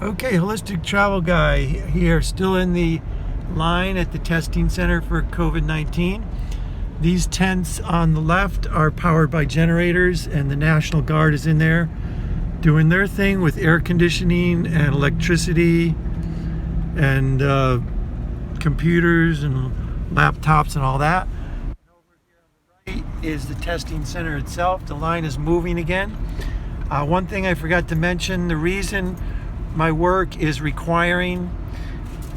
Okay, Holistic Travel Guy here, still in the line at the testing center for COVID-19. These tents on the left are powered by generators, and the National Guard is in there doing their thing with air conditioning and electricity and computers and laptops and all that. And over here on the right is the testing center itself. The line is moving again. One thing I forgot to mention, the reason my work is requiring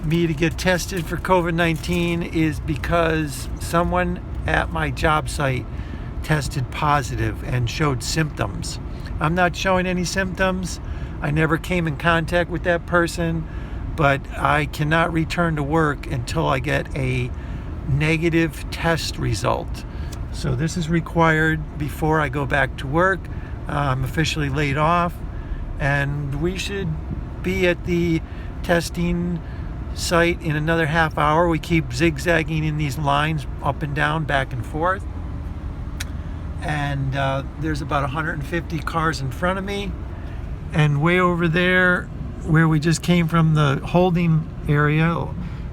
me to get tested for COVID-19 is because someone at my job site tested positive and showed symptoms. I'm not showing any symptoms. I never came in contact with that person, but I cannot return to work until I get a negative test result. So this is required before I go back to work. I'm officially laid off, and we should be at the testing site in another half hour. We keep zigzagging in these lines up and down, back and forth, and there's about 150 cars in front of me, and way over there where we just came from, the holding area,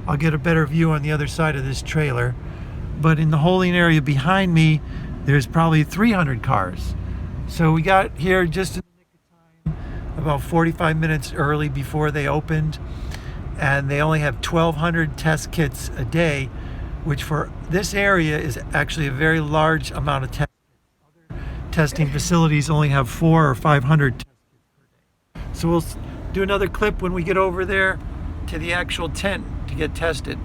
I'll get a better view on the other side of this trailer, but in the holding area behind me there's probably 300 cars. So we got here just in the nick of time, about 45 minutes early before they opened, and they only have 1,200 test kits a day, which for this area is actually a very large amount of test kits. Other testing facilities only have 400 or 500 test kits per day. So we'll do another clip when we get over there to the actual tent to get tested.